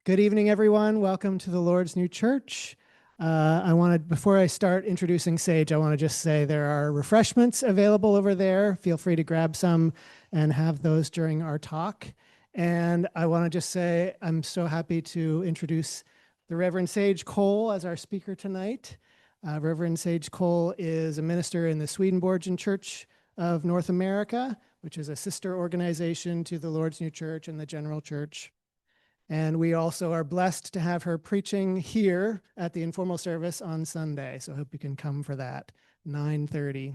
Good evening, everyone. Welcome to the Lord's New Church. Before I start introducing Sage, I want to just say there are refreshments available over there. Feel free to grab some and have those during our talk. And I want to just say I'm so happy to introduce the Reverend Sage Cole as our speaker tonight. Reverend Sage Cole is a minister in the Swedenborgian Church of North America, which is a sister organization to the Lord's New Church and the General Church. And we also are blessed to have her preaching here at the informal service on Sunday. So I hope you can come for that, 9:30.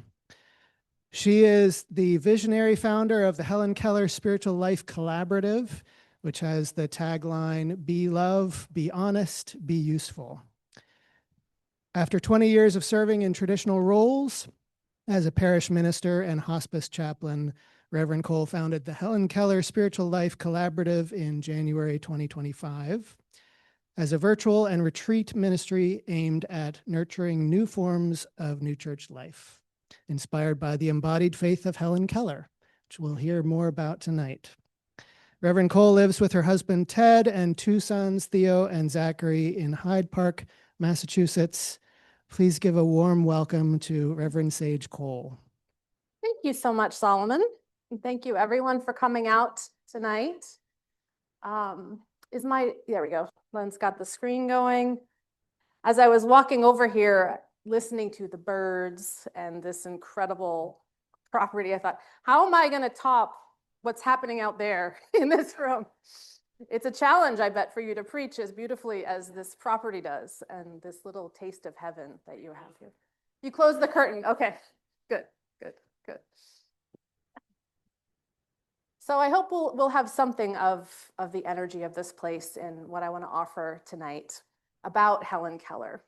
She is the visionary founder of the Helen Keller Spiritual Life Collaborative, which has the tagline, "Be love, be honest, be useful." After 20 years of serving in traditional roles as a parish minister and hospice chaplain, Reverend Cole founded the Helen Keller Spiritual Life Collaborative in January 2025 as a virtual and retreat ministry aimed at nurturing new forms of new church life, inspired by the embodied faith of Helen Keller, which we'll hear more about tonight. Reverend Cole lives with her husband Ted and two sons, Theo and Zachary, in Hyde Park, Massachusetts. Please give a warm welcome to Reverend Sage Cole. Thank you so much, Solomon. And thank you everyone for coming out tonight. There we go. Len's got the screen going. As I was walking over here, listening to the birds and this incredible property, I thought, how am I going to top what's happening out there in this room? It's a challenge, I bet, for you to preach as beautifully as this property does and this little taste of heaven that you have here. You close the curtain. Okay, good. So I hope we'll have something of the energy of this place in what I want to offer tonight about Helen Keller.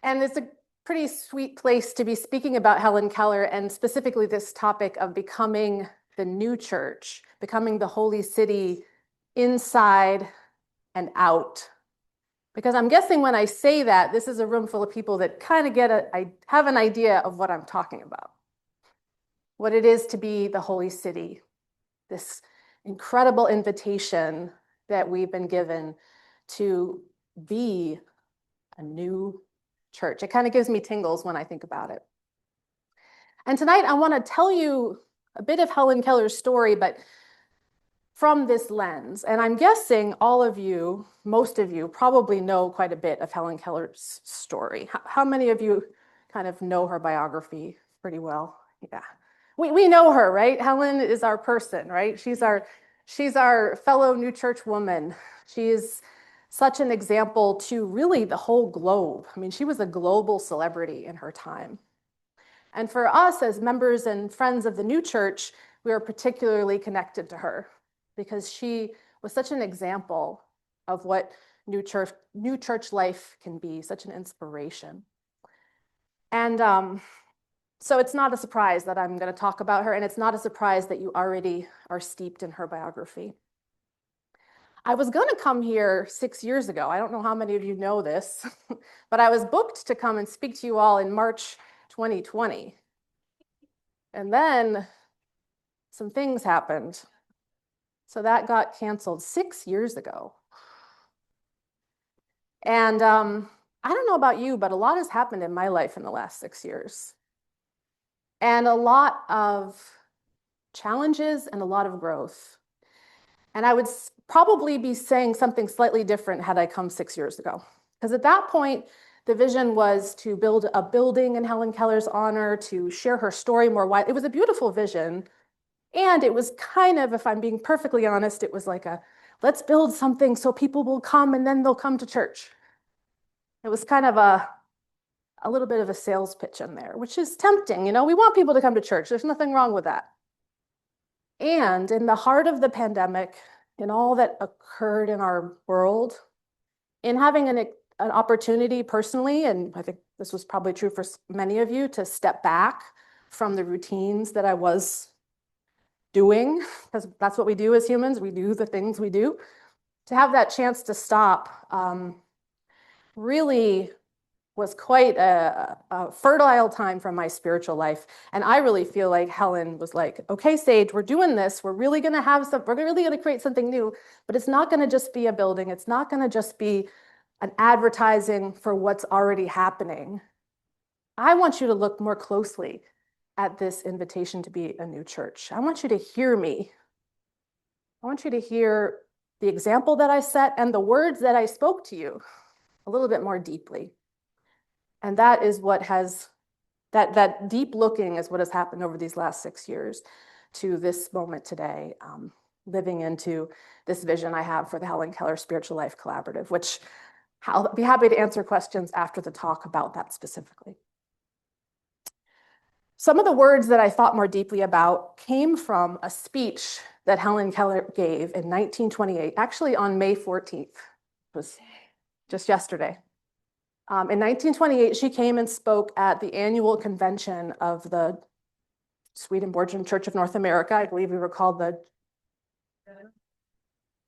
And it's a pretty sweet place to be speaking about Helen Keller and specifically this topic of becoming the new church, becoming the holy city inside and out. Because I'm guessing when I say that, this is a room full of people that kind of have an idea of what I'm talking about. What it is to be the holy city, this incredible invitation that we've been given to be a new church. It kind of gives me tingles when I think about it. And tonight I want to tell you a bit of Helen Keller's story, but from this lens. And I'm guessing all of you, most of you, probably know quite a bit of Helen Keller's story. How many of you kind of know her biography pretty well? Yeah. We know her, right? Helen is our person, right? She's our fellow new church woman. She is such an example to really the whole globe. I mean, she was a global celebrity in her time. And for us as members and friends of the new church, we are particularly connected to her because she was such an example of what new church life can be, such an inspiration. And so it's not a surprise that I'm going to talk about her, and it's not a surprise that you already are steeped in her biography. I was going to come here 6 years ago. I don't know how many of you know this, but I was booked to come and speak to you all in March 2020. And then some things happened. So that got canceled 6 years ago. And I don't know about you, but a lot has happened in my life in the last 6 years. And a lot of challenges and a lot of growth. And I would probably be saying something slightly different had I come 6 years ago. Because at that point, the vision was to build a building in Helen Keller's honor, to share her story more widely. It was a beautiful vision. And it was kind of, if I'm being perfectly honest, it was like let's build something so people will come and then they'll come to church. It was kind of a little bit of a sales pitch in there, which is tempting. You know, we want people to come to church. There's nothing wrong with that. And in the heart of the pandemic, in all that occurred in our world, in having an opportunity personally, and I think this was probably true for many of you, to step back from the routines that I was doing, because that's what we do as humans. We do the things we do. To have that chance to stop really was quite a fertile time from my spiritual life. And I really feel like Helen was like, okay, Sage, we're doing this. We're really going to we're really going to create something new, but it's not going to just be a building. It's not going to just be an advertising for what's already happening. I want you to look more closely at this invitation to be a new church. I want you to hear me. I want you to hear the example that I set and the words that I spoke to you a little bit more deeply. And that is what has, that deep looking is what has happened over these last 6 years to this moment today, living into this vision I have for the Helen Keller Spiritual Life Collaborative, which I'll be happy to answer questions after the talk about that specifically. Some of the words that I thought more deeply about came from a speech that Helen Keller gave in 1928, actually on May 14th. It was just yesterday. In 1928, she came and spoke at the annual convention of the Swedenborgian Church of North America. I believe we were called the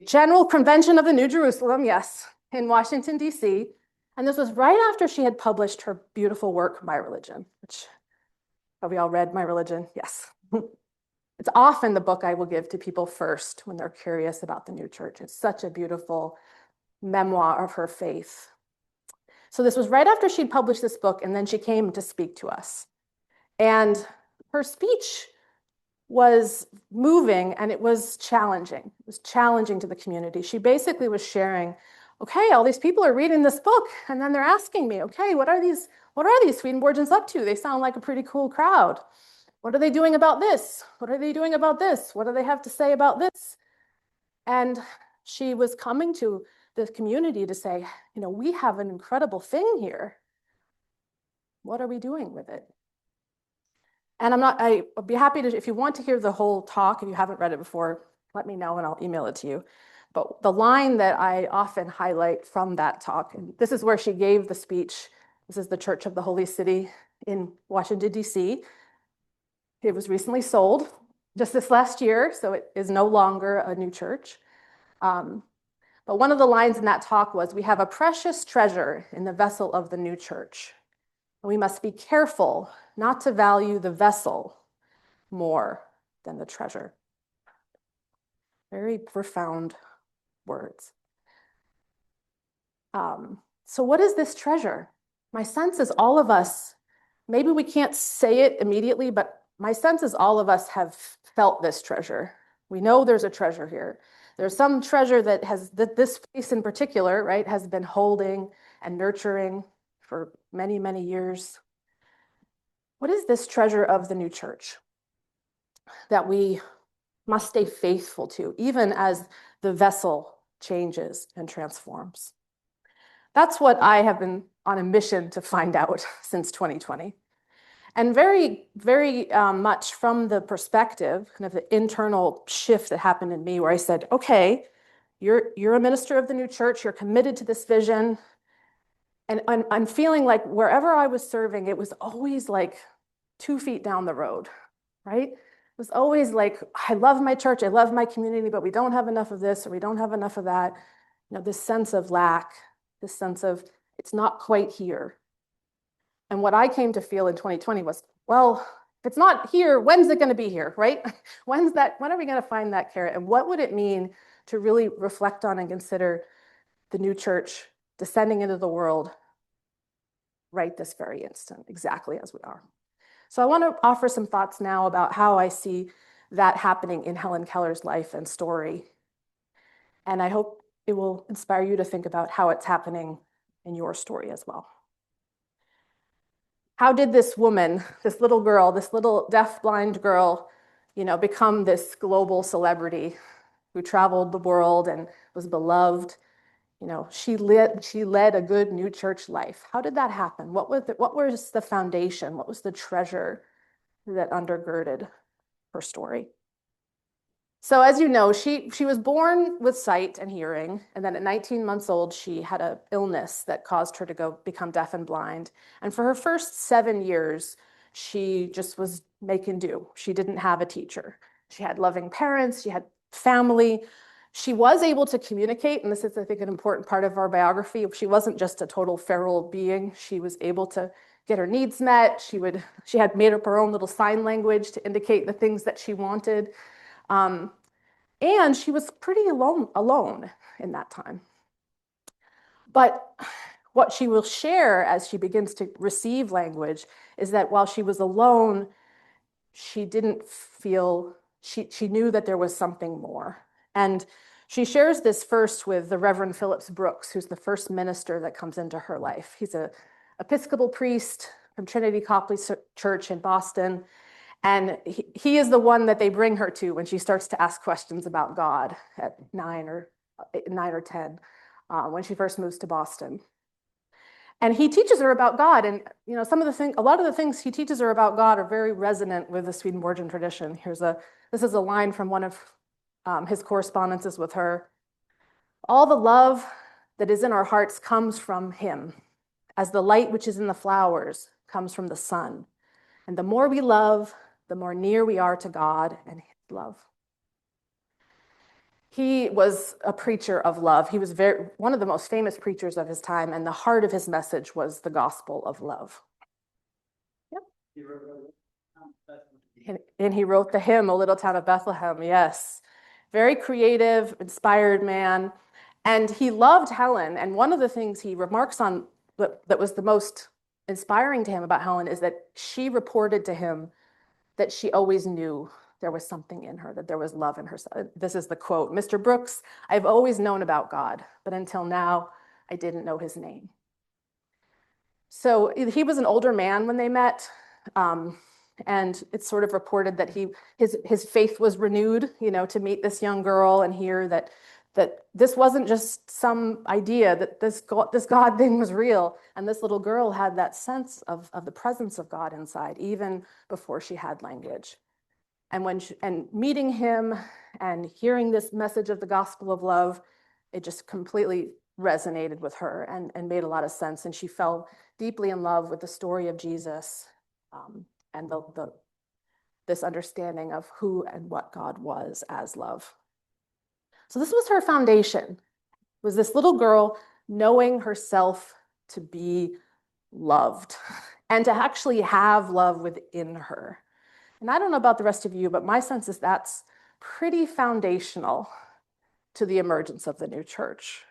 General Convention of the New Jerusalem, yes, in Washington, D.C. And this was right after she had published her beautiful work, My Religion, which have we all read My Religion? Yes. It's often the book I will give to people first when they're curious about the new church. It's such a beautiful memoir of her faith. So this was right after she'd published this book, and then she came to speak to us. And her speech was moving and it was challenging. It was challenging to the community. She basically was sharing, okay, all these people are reading this book, and then they're asking me, okay, what are these Swedenborgians up to? They sound like a pretty cool crowd. What are they doing about this? What are they doing about this? What do they have to say about this? And she was coming to the community to say, we have an incredible thing here. What are we doing with it? And I'll be happy to, if you want to hear the whole talk, if you haven't read it before, let me know and I'll email it to you. But the line that I often highlight from that talk, and this is where she gave the speech. This is the Church of the Holy City in Washington, D.C. It was recently sold just this last year, so it is no longer a new church. But one of the lines in that talk was, we have a precious treasure in the vessel of the new church. And we must be careful not to value the vessel more than the treasure. Very profound words. So what is this treasure? My sense is all of us, maybe we can't say it immediately, but my sense is all of us have felt this treasure. We know there's a treasure here. There's some treasure that this place in particular, right, has been holding and nurturing for many, many years. What is this treasure of the new church that we must stay faithful to, even as the vessel changes and transforms? That's what I have been on a mission to find out since 2020. And very, very much from the perspective, kind of the internal shift that happened in me, where I said, okay, you're a minister of the new church, you're committed to this vision. And I'm feeling like wherever I was serving, it was always like 2 feet down the road, right? It was always like, I love my church, I love my community, but we don't have enough of this, or we don't have enough of that. This sense of lack, this sense of it's not quite here. And what I came to feel in 2020 was, well, if it's not here, when's it going to be here, right? When are we going to find that carrot? And what would it mean to really reflect on and consider the new church descending into the world right this very instant, exactly as we are? So I want to offer some thoughts now about how I see that happening in Helen Keller's life and story. And I hope it will inspire you to think about how it's happening in your story as well. How did this woman, this little girl, this little deaf-blind girl, become this global celebrity who traveled the world and was beloved? She led a good new church life. How did that happen? What was the foundation? What was the treasure that undergirded her story? So as you know, she was born with sight and hearing, and then at 19 months old, she had an illness that caused her to become deaf and blind. And for her first 7 years, she just was making do. She didn't have a teacher. She had loving parents, she had family. She was able to communicate, and this is, I think, an important part of our biography. She wasn't just a total feral being. She was able to get her needs met. She had made up her own little sign language to indicate the things that she wanted. And she was pretty alone in that time. But what she will share as she begins to receive language is that while she was alone, she didn't feel, she knew that there was something more. And she shares this first with the Reverend Phillips Brooks, who's the first minister that comes into her life. He's an Episcopal priest from Trinity Copley Church in Boston. And he is the one that they bring her to when she starts to ask questions about God at 9 or 10, when she first moves to Boston. And he teaches her about God. And a lot of the things he teaches her about God are very resonant with the Swedenborgian tradition. This is a line from one of his correspondences with her. All the love that is in our hearts comes from him, as the light which is in the flowers comes from the sun. And the more we love, the more near we are to God and his love. He was a preacher of love. He was one of the most famous preachers of his time, and the heart of his message was the gospel of love. Yep. And he wrote the hymn, O Little Town of Bethlehem, yes. Very creative, inspired man. And he loved Helen, and one of the things he remarks on that was the most inspiring to him about Helen is that she reported to him that she always knew there was something in her, that there was love in her. This is the quote, Mr. Brooks, I've always known about God, but until now, I didn't know his name. So he was an older man when they met, and it's sort of reported that his faith was renewed, to meet this young girl and hear that this wasn't just some idea, that this God thing was real. And this little girl had that sense of the presence of God inside, even before she had language. And meeting him and hearing this message of the gospel of love, it just completely resonated with her and made a lot of sense. And she fell deeply in love with the story of Jesus, and this understanding of who and what God was as love. So this was her foundation, was this little girl knowing herself to be loved and to actually have love within her. And I don't know about the rest of you, but my sense is that's pretty foundational to the emergence of the new church.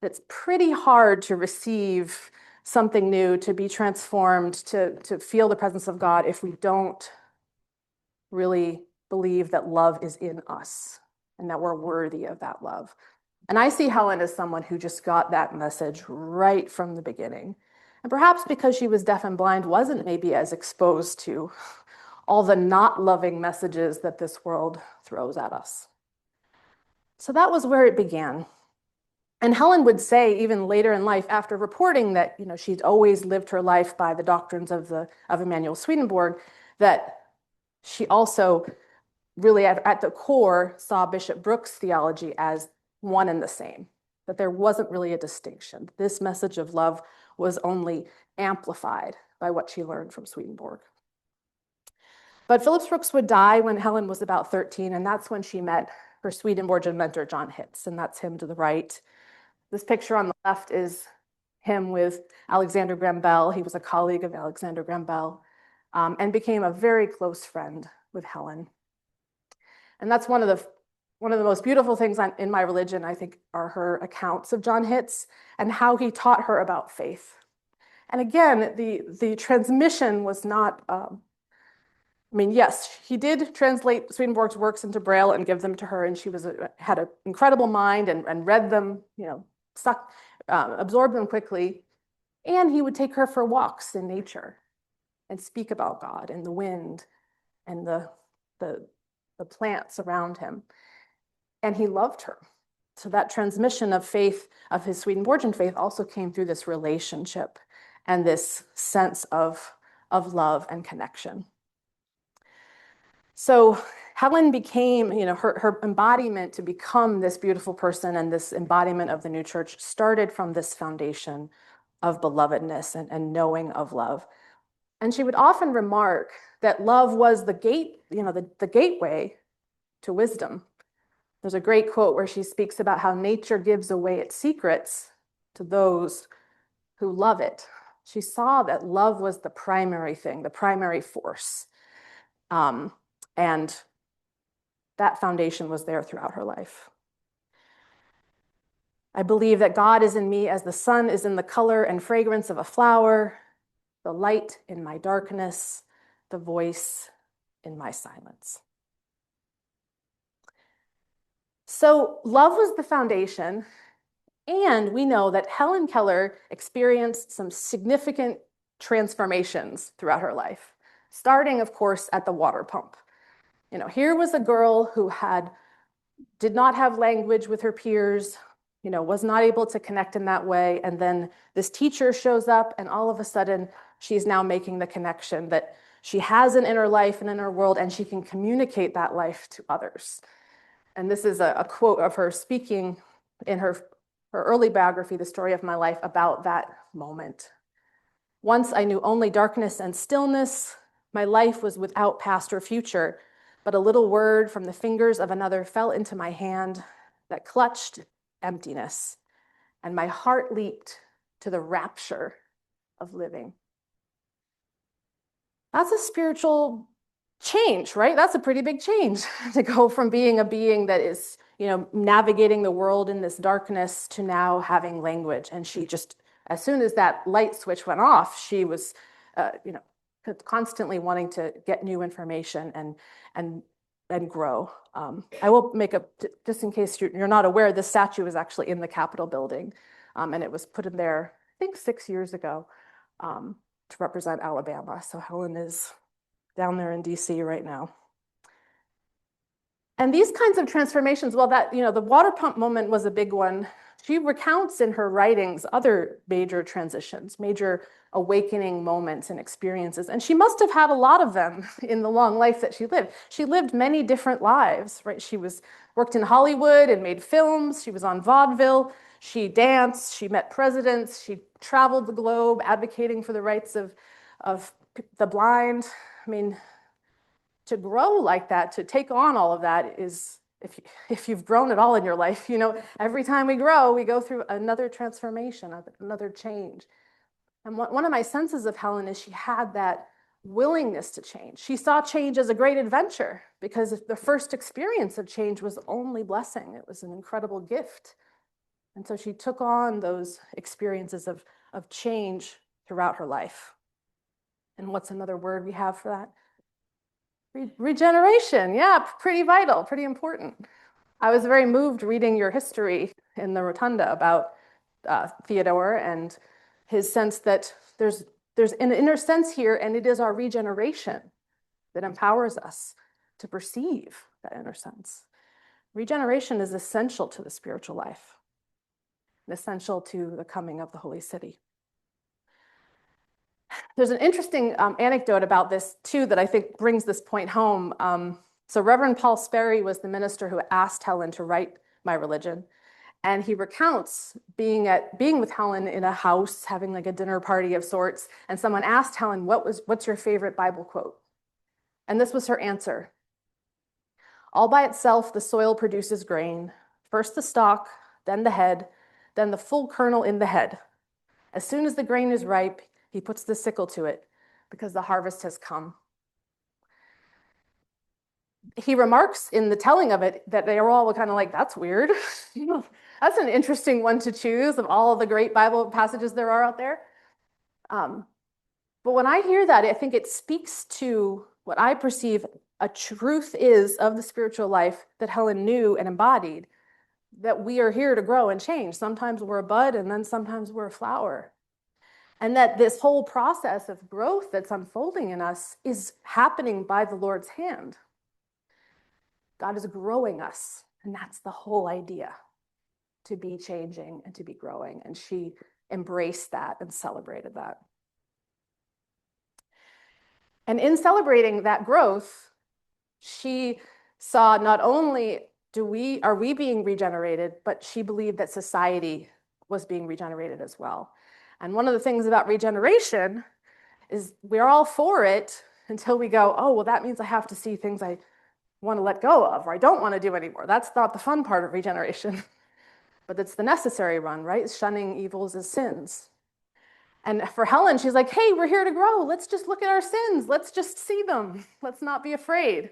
It's pretty hard to receive something new, to be transformed, to feel the presence of God if we don't really believe that love is in us and that we're worthy of that love. And I see Helen as someone who just got that message right from the beginning. And perhaps because she was deaf and blind, wasn't maybe as exposed to all the not loving messages that this world throws at us. So that was where it began. And Helen would say, even later in life, after reporting that she'd always lived her life by the doctrines of Emanuel Swedenborg, that she also really at the core saw Bishop Brooks' theology as one and the same, that there wasn't really a distinction. This message of love was only amplified by what she learned from Swedenborg. But Phillips Brooks would die when Helen was about 13, and that's when she met her Swedenborgian mentor, John Hitz, and that's him to the right. This picture on the left is him with Alexander Graham Bell. He was a colleague of Alexander Graham Bell, and became a very close friend with Helen. And that's one of the most beautiful things in my religion, I think, are her accounts of John Hitz and how he taught her about faith. And again, the transmission was not, yes, he did translate Swedenborg's works into Braille and give them to her, and she had an incredible mind and read them, absorbed them quickly. And he would take her for walks in nature and speak about God and the wind and the plants around him. And he loved her. So that transmission of faith, of his Swedenborgian faith, also came through this relationship and this sense of love and connection. So Helen became, her embodiment to become this beautiful person, and this embodiment of the new church started from this foundation of belovedness and knowing of love. And she would often remark that love was the gate, the gateway to wisdom. There's a great quote where she speaks about how nature gives away its secrets to those who love it. She saw that love was the primary thing, the primary force. And that foundation was there throughout her life. I believe that God is in me as the sun is in the color and fragrance of a flower, the light in my darkness, the voice in my silence. So love was the foundation, and we know that Helen Keller experienced some significant transformations throughout her life, starting, of course, at the water pump. Here was a girl who did not have language with her peers, was not able to connect in that way. And then this teacher shows up, and all of a sudden, she's now making the connection that she has an inner life, an inner world, and she can communicate that life to others. And this is a quote of her speaking in her early biography, The Story of My Life, about that moment. Once I knew only darkness and stillness. My life was without past or future, but a little word from the fingers of another fell into my hand that clutched emptiness, and my heart leaped to the rapture of living. That's a spiritual change, right? That's a pretty big change to go from being a being that is, navigating the world in this darkness to now having language. And she just, as soon as that light switch went off, she was, constantly wanting to get new information and grow. I will make just in case you're not aware, this statue is actually in the Capitol building, and it was put in there, I think 6 years ago, to represent Alabama. So Helen is down there in DC right now. And these kinds of transformations, well, the water pump moment was a big one. She recounts in her writings other major transitions, major awakening moments and experiences. And she must have had a lot of them in the long life that she lived. She lived many different lives, right? She worked in Hollywood and made films. She was on vaudeville. She danced. She met presidents. She traveled the globe advocating for the rights of the blind. I mean, to grow like that, to take on all of that is, if you've grown at all in your life, every time we grow, we go through another transformation, another change. And one of my senses of Helen is she had that willingness to change. She saw change as a great adventure because the first experience of change was only blessing. It was an incredible gift. And so she took on those experiences of change throughout her life. And what's another word we have for that? Regeneration. Yeah, pretty vital, pretty important. I was very moved reading your history in the Rotunda about Theodore and his sense that there's an inner sense here, and it is our regeneration that empowers us to perceive that inner sense. Regeneration is essential to the spiritual life, and essential to the coming of the Holy City. There's an interesting anecdote about this, too, that I think brings this point home. So Reverend Paul Sperry was the minister who asked Helen to write My Religion. And he recounts being with Helen in a house, having like a dinner party of sorts. And someone asked Helen, what's your favorite Bible quote? And this was her answer. All by itself, the soil produces grain. First the stalk, then the head, then the full kernel in the head. As soon as the grain is ripe, he puts the sickle to it because the harvest has come. He remarks in the telling of it that they are all kind of like, that's weird. That's an interesting one to choose of all of the great Bible passages there are out there. But when I hear that, I think it speaks to what I perceive a truth is of the spiritual life that Helen knew and embodied, that we are here to grow and change. Sometimes we're a bud and then sometimes we're a flower. And that this whole process of growth that's unfolding in us is happening by the Lord's hand. God is growing us, and that's the whole idea, to be changing and to be growing. And she embraced that and celebrated that. And in celebrating that growth, she saw not only are we being regenerated, but she believed that society was being regenerated as well. And one of the things about regeneration is we're all for it until we go, oh, well, that means I have to see things I want to let go of, or I don't want to do anymore. That's not the fun part of regeneration, but it's the necessary one, right? Shunning evils as sins. And for Helen, she's like, hey, we're here to grow. Let's just look at our sins. Let's just see them. Let's not be afraid.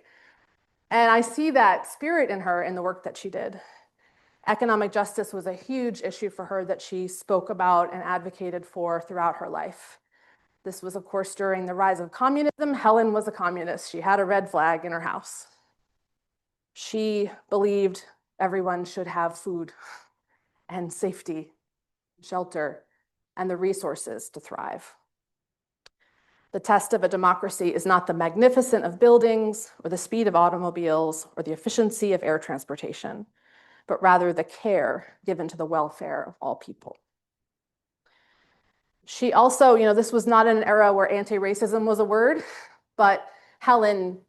And I see that spirit in her in the work that she did. Economic justice was a huge issue for her that she spoke about and advocated for throughout her life. This was, of course, during the rise of communism. Helen was a communist. She had a red flag in her house. She believed everyone should have food and safety, shelter, and the resources to thrive. The test of a democracy is not the magnificence of buildings or the speed of automobiles or the efficiency of air transportation, but rather the care given to the welfare of all people. She also, this was not an era where anti-racism was a word, but Helen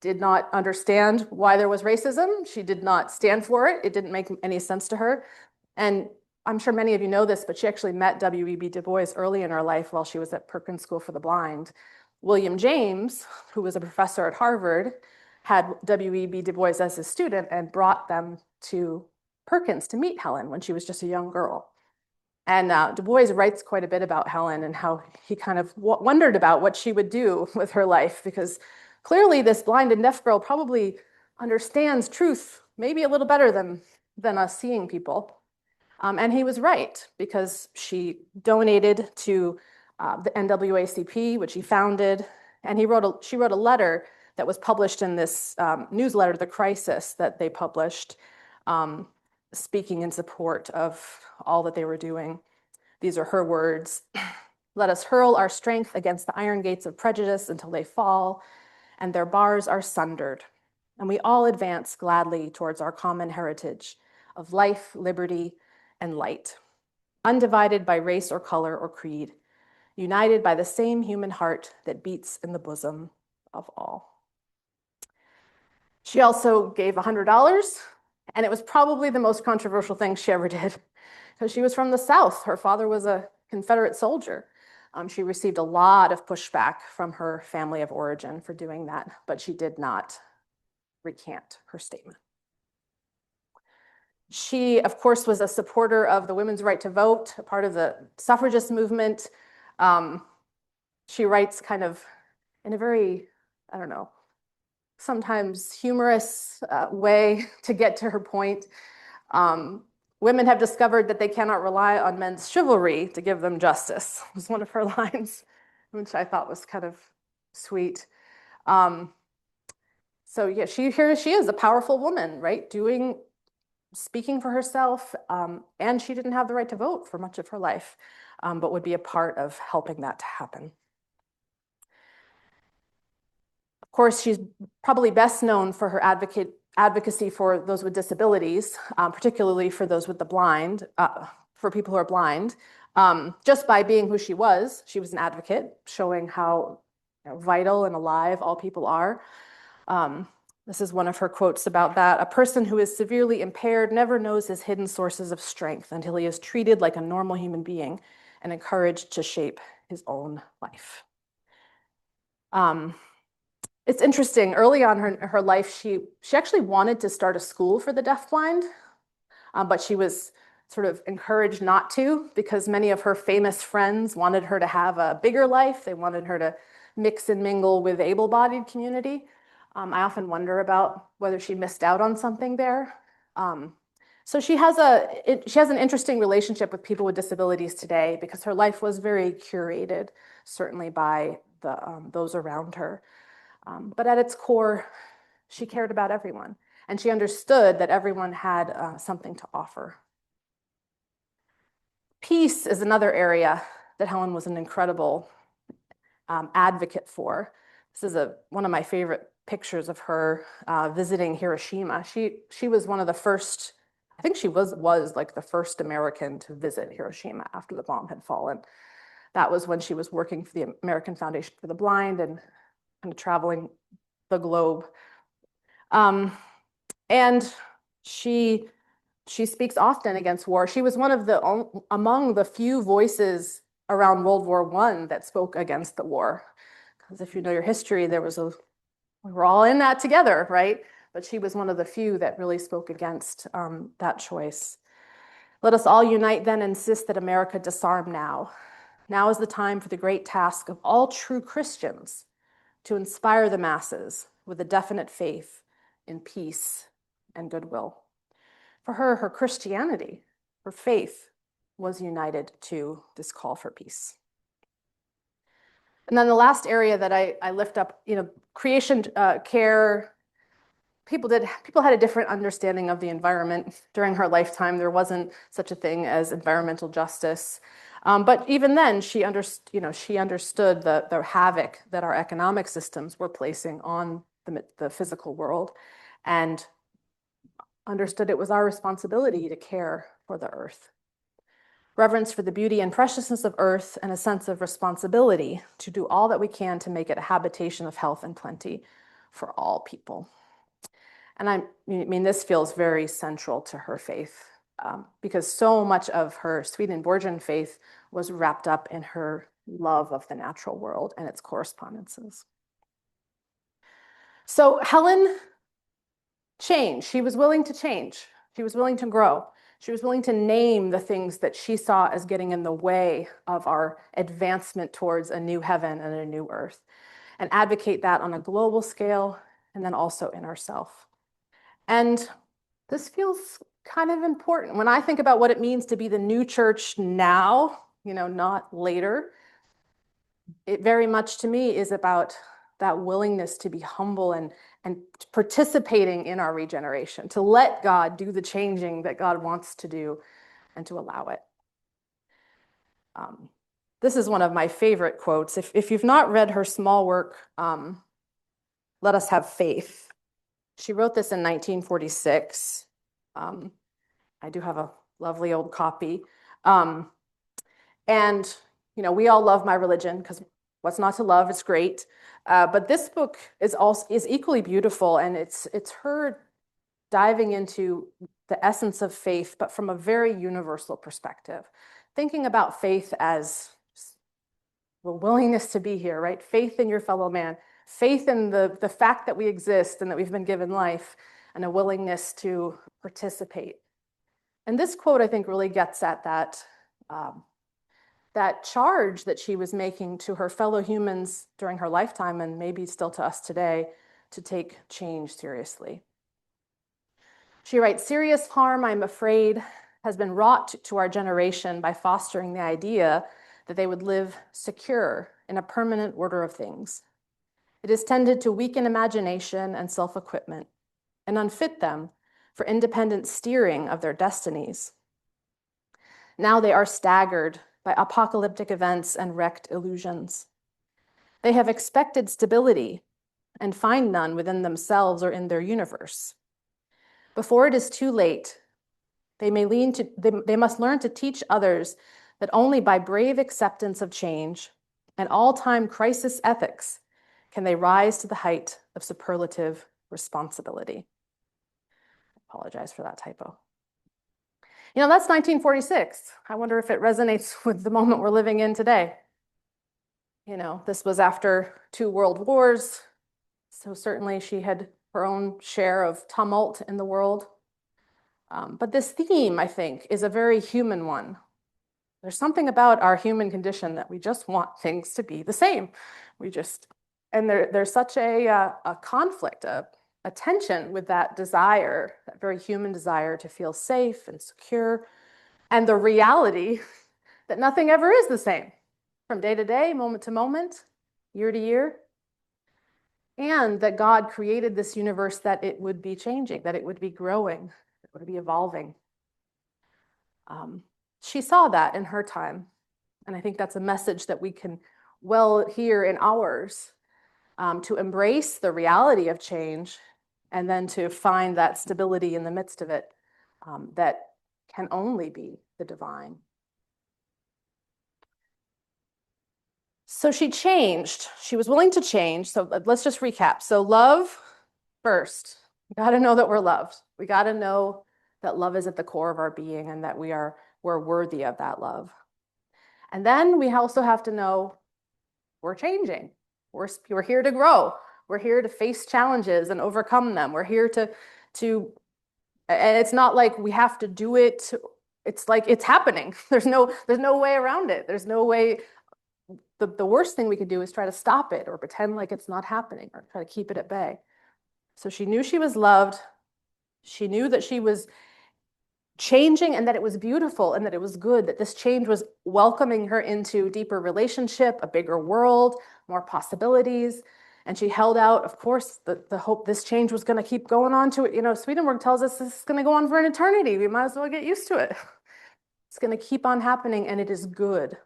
did not understand why there was racism. She did not stand for it. It didn't make any sense to her. And I'm sure many of you know this, but she actually met W.E.B. Du Bois early in her life while she was at Perkins School for the Blind. William James, who was a professor at Harvard, had W.E.B. Du Bois as his student and brought them to Perkins to meet Helen when she was just a young girl. And Du Bois writes quite a bit about Helen and how he kind of wondered about what she would do with her life, because clearly this blind and deaf girl probably understands truth maybe a little better than us seeing people. And he was right, because she donated to the NAACP, which he founded, and she wrote a letter that was published in this newsletter, The Crisis, that they published, speaking in support of all that they were doing. These are her words. Let us hurl our strength against the iron gates of prejudice until they fall and their bars are sundered, and we all advance gladly towards our common heritage of life, liberty, and light, undivided by race or color or creed, united by the same human heart that beats in the bosom of all. She also gave $100, and it was probably the most controversial thing she ever did, because she was from the South. Her father was a Confederate soldier. She received a lot of pushback from her family of origin for doing that, but she did not recant her statement. She, of course, was a supporter of the women's right to vote, a part of the suffragist movement. She writes kind of in a very, sometimes humorous way to get to her point. Women have discovered that they cannot rely on men's chivalry to give them justice, was one of her lines, which I thought was kind of sweet. So yeah, here she is, a powerful woman, right? Speaking for herself, and she didn't have the right to vote for much of her life, but would be a part of helping that to happen. Of course, she's probably best known for her advocacy for those with disabilities, particularly for those with the blind, for people who are blind. Just by being who she was an advocate, showing how vital and alive all people are. This is one of her quotes about that. A person who is severely impaired never knows his hidden sources of strength until he is treated like a normal human being and encouraged to shape his own life. It's interesting, early on in her life, she actually wanted to start a school for the deafblind, but she was sort of encouraged not to, because many of her famous friends wanted her to have a bigger life. They wanted her to mix and mingle with able-bodied community. I often wonder about whether she missed out on something there. So she has an interesting relationship with people with disabilities today, because her life was very curated, certainly by those around her. But at its core, she cared about everyone, and she understood that everyone had something to offer. Peace is another area that Helen was an incredible advocate for. This is one of my favorite pictures of her visiting Hiroshima. She was one of the first, I think she was like the first American to visit Hiroshima after the bomb had fallen. That was when she was working for the American Foundation for the Blind and kind of traveling the globe. And she speaks often against war. She was one of among the few voices around World War I that spoke against the war. Because if you know your history, there was a We were all in that together, right? But she was one of the few that really spoke against that choice. Let us all unite then and insist that America disarm now. Now is the time for the great task of all true Christians to inspire the masses with a definite faith in peace and goodwill. For her, her Christianity, her faith was united to this call for peace. And then the last area that I lift up, creation care. People had a different understanding of the environment during her lifetime. There wasn't such a thing as environmental justice. But even then, she understood the havoc that our economic systems were placing on the physical world, and understood it was our responsibility to care for the earth. Reverence for the beauty and preciousness of earth, and a sense of responsibility to do all that we can to make it a habitation of health and plenty for all people. And I mean, this feels very central to her faith, because so much of her Swedenborgian faith was wrapped up in her love of the natural world and its correspondences. So Helen changed. She was willing to change. She was willing to grow. She was willing to name the things that she saw as getting in the way of our advancement towards a new heaven and a new earth, and advocate that on a global scale and then also in ourselves. And this feels kind of important. When I think about what it means to be the new church now, not later, it very much to me is about that willingness to be humble and participating in our regeneration, to let God do the changing that God wants to do and to allow it. This is one of my favorite quotes. If you've not read her small work, Let Us Have Faith, she wrote this in 1946. I do have a lovely old copy. And, we all love my religion, because what's not to love? It's great. But this book is equally beautiful, and it's her diving into the essence of faith, but from a very universal perspective, thinking about faith as the willingness to be here, right? Faith in your fellow man, faith in the fact that we exist and that we've been given life, and a willingness to participate. And this quote, I think, really gets at that charge that she was making to her fellow humans during her lifetime, and maybe still to us today, to take change seriously. She writes, "Serious harm, I'm afraid, has been wrought to our generation by fostering the idea that they would live secure in a permanent order of things. It has tended to weaken imagination and self-equipment, and unfit them for independent steering of their destinies. Now they are staggered by apocalyptic events and wrecked illusions. They have expected stability and find none within themselves or in their universe. Before it is too late, they must learn to teach others that only by brave acceptance of change and all-time crisis ethics can they rise to the height of superlative responsibility." I apologize for that typo. That's 1946. I wonder if it resonates with the moment we're living in today. This was after 2 world wars, so certainly she had her own share of tumult in the world. But this theme, I think, is a very human one. There's something about our human condition that we just want things to be the same. And there's such a conflict, a tension with that desire, that very human desire to feel safe and secure, and the reality that nothing ever is the same from day to day, moment to moment, year to year, and that God created this universe that it would be changing, that it would be growing, it would be evolving. She saw that in her time, and I think that's a message that we can well hear in ours, to embrace the reality of change, and then to find that stability in the midst of it, that can only be the divine. So she changed. She was willing to change. So let's just recap. So love first. We got to know that we're loved. We got to know that love is at the core of our being, and that we're worthy of that love. And then we also have to know we're changing. We're here to grow. We're here to face challenges and overcome them. We're here and it's not like we have to do it. It's like it's happening. There's no way around it. There's no way. The worst thing we could do is try to stop it or pretend like it's not happening or try to keep it at bay. So she knew she was loved. She knew that she was changing and that it was beautiful and that it was good, that this change was welcoming her into deeper relationship, a bigger world, more possibilities. And she held out, of course, the hope this change was going to keep going on to it. You know, Swedenborg tells us this is going to go on for an eternity. We might as well get used to it. It's going to keep on happening and it is good.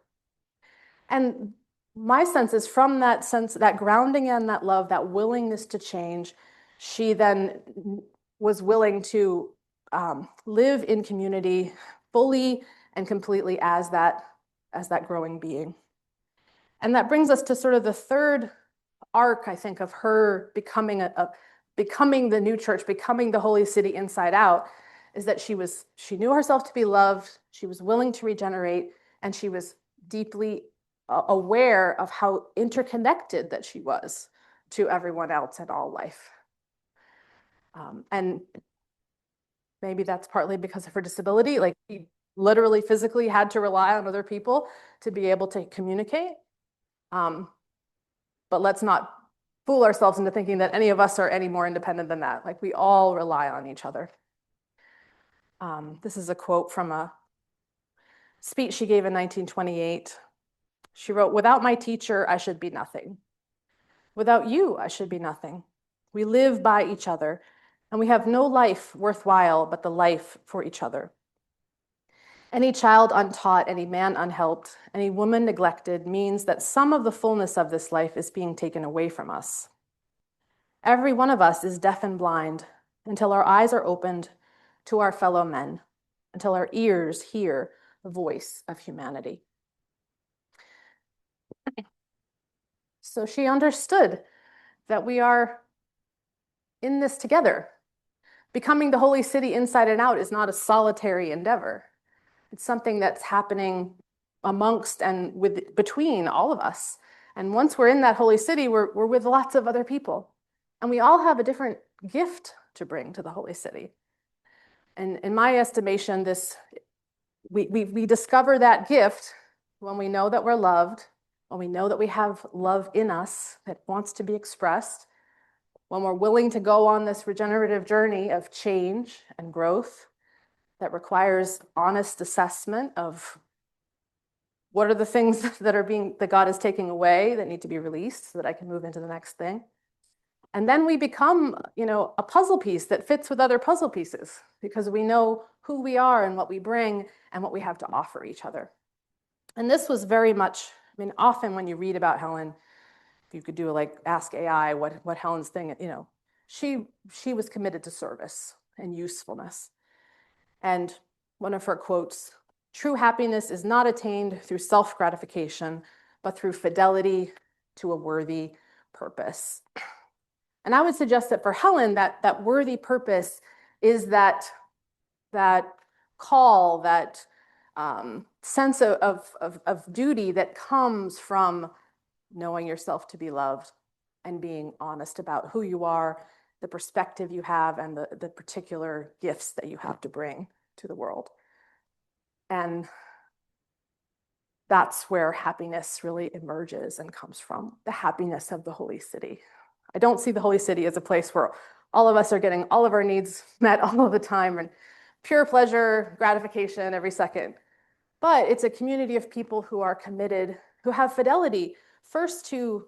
And my sense is from that sense, that grounding and that love, that willingness to change, she then was willing to live in community fully and completely as that growing being. And that brings us to sort of the third arc, I think, of her becoming becoming the new church, becoming the holy city inside out, is that she knew herself to be loved, she was willing to regenerate, and she was deeply aware of how interconnected that she was to everyone else and all life. And maybe that's partly because of her disability. Like she literally physically had to rely on other people to be able to communicate. But let's not fool ourselves into thinking that any of us are any more independent than that. Like we all rely on each other. This is a quote from a speech she gave in 1928. She wrote, "Without my teacher, I should be nothing. Without you, I should be nothing. We live by each other, and we have no life worthwhile but the life for each other. Any child untaught, any man unhelped, any woman neglected means that some of the fullness of this life is being taken away from us. Every one of us is deaf and blind until our eyes are opened to our fellow men, until our ears hear the voice of humanity." So she understood that we are in this together. Becoming the holy city inside and out is not a solitary endeavor. It's something that's happening amongst and between all of us. And once we're in that holy city, we're with lots of other people. And we all have a different gift to bring to the holy city. And in my estimation, we discover that gift when we know that we're loved, when we know that we have love in us that wants to be expressed, when we're willing to go on this regenerative journey of change and growth that requires honest assessment of what are the things that God is taking away that need to be released so that I can move into the next thing. And then we become, a puzzle piece that fits with other puzzle pieces because we know who we are and what we bring and what we have to offer each other. And this was very much, often when you read about Helen, you could do like ask AI what Helen's thing, she was committed to service and usefulness. And one of her quotes, "True happiness is not attained through self-gratification, but through fidelity to a worthy purpose." And I would suggest that for Helen, that worthy purpose is that call, that sense of duty that comes from knowing yourself to be loved and being honest about who you are, the perspective you have, and the particular gifts that you have to bring to the world. And that's where happiness really emerges and comes from, the happiness of the holy city. I don't see the holy city as a place where all of us are getting all of our needs met all of the time and pure pleasure, gratification every second. But it's a community of people who are committed, who have fidelity, first to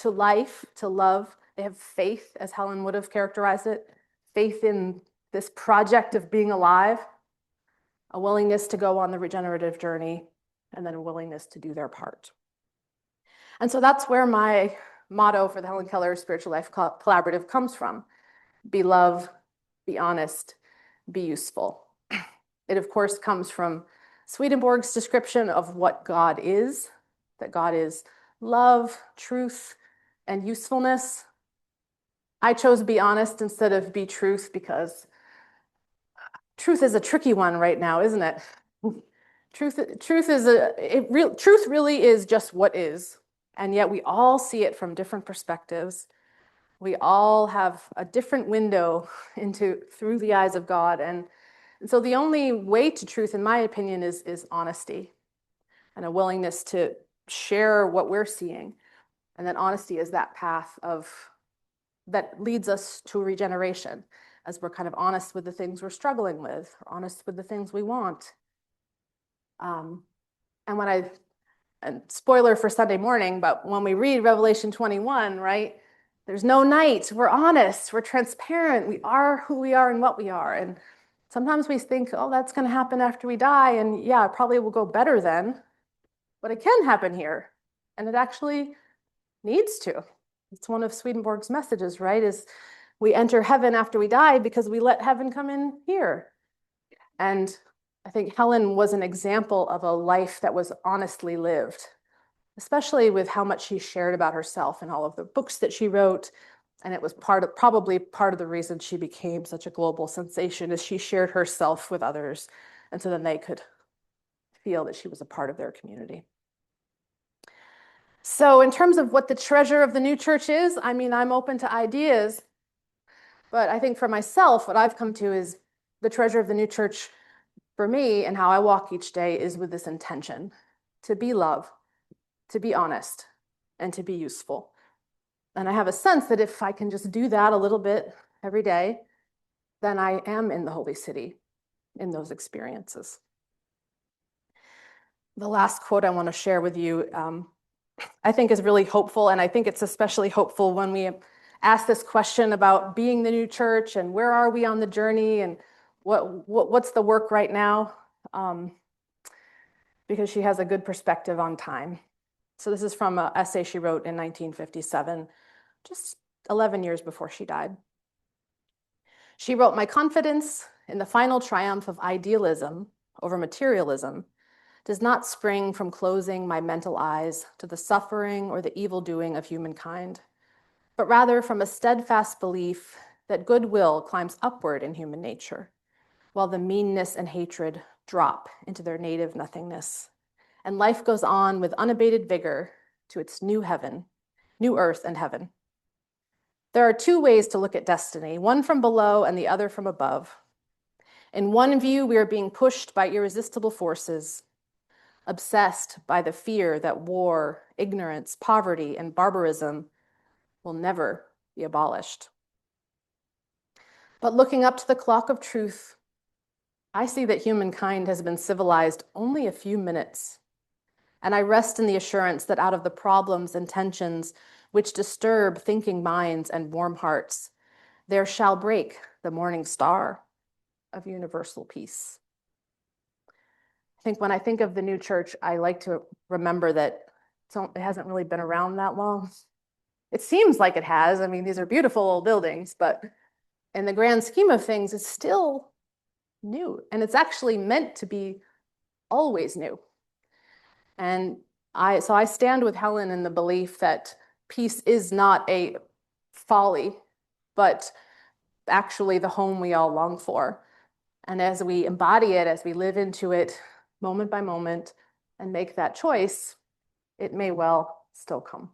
life, to love. They have faith, as Helen would have characterized it, faith in this project of being alive, a willingness to go on the regenerative journey, and then a willingness to do their part. And so that's where my motto for the Helen Keller Spiritual Life Collaborative comes from. Be love, be honest, be useful. It, of course, comes from Swedenborg's description of what God is, that God is love, truth, and usefulness. I chose be honest instead of be truth because truth is a tricky one right now, isn't it? Truth really is just what is, and yet we all see it from different perspectives. We all have a different window through the eyes of God. And so the only way to truth, in my opinion, is honesty and a willingness to share what we're seeing. And that honesty is that path that leads us to regeneration, as we're kind of honest with the things we're struggling with, honest with the things we want. And spoiler for Sunday morning, but when we read Revelation 21, right, there's no night. We're honest. We're transparent. We are who we are and what we are. And sometimes we think, oh, that's going to happen after we die. And yeah, it probably will go better then. But it can happen here. And it actually needs to. It's one of Swedenborg's messages, right? Is we enter heaven after we die because we let heaven come in here. And I think Helen was an example of a life that was honestly lived, especially with how much she shared about herself and all of the books that she wrote. And it was probably part of the reason she became such a global sensation, is she shared herself with others. And so then they could feel that she was a part of their community. So in terms of what the treasure of the new church is, I mean, I'm open to ideas, but I think for myself, what I've come to is the treasure of the new church for me and how I walk each day is with this intention to be love, to be honest, and to be useful. And I have a sense that if I can just do that a little bit every day, then I am in the Holy City in those experiences. The last quote I want to share with you, I think is really hopeful. And I think it's especially hopeful when we ask this question about being the new church and where are we on the journey and what's the work right now? Because she has a good perspective on time. So this is from an essay she wrote in 1957, just 11 years before she died. She wrote, "My confidence in the final triumph of idealism over materialism does not spring from closing my mental eyes to the suffering or the evil doing of humankind, but rather from a steadfast belief that goodwill climbs upward in human nature, while the meanness and hatred drop into their native nothingness, and life goes on with unabated vigor to its new heaven, new earth and heaven. There are two ways to look at destiny, one from below and the other from above. In one view, we are being pushed by irresistible forces, obsessed by the fear that war, ignorance, poverty, and barbarism will never be abolished. But looking up to the clock of truth, I see that humankind has been civilized only a few minutes, and I rest in the assurance that out of the problems and tensions which disturb thinking minds and warm hearts, there shall break the morning star of universal peace." I think when I think of the new church, I like to remember that it hasn't really been around that long. It seems like it has. I mean, these are beautiful old buildings, but in the grand scheme of things, it's still new. And it's actually meant to be always new. And so I stand with Helen in the belief that peace is not a folly, but actually the home we all long for. And as we embody it, as we live into it moment by moment and make that choice, it may well still come.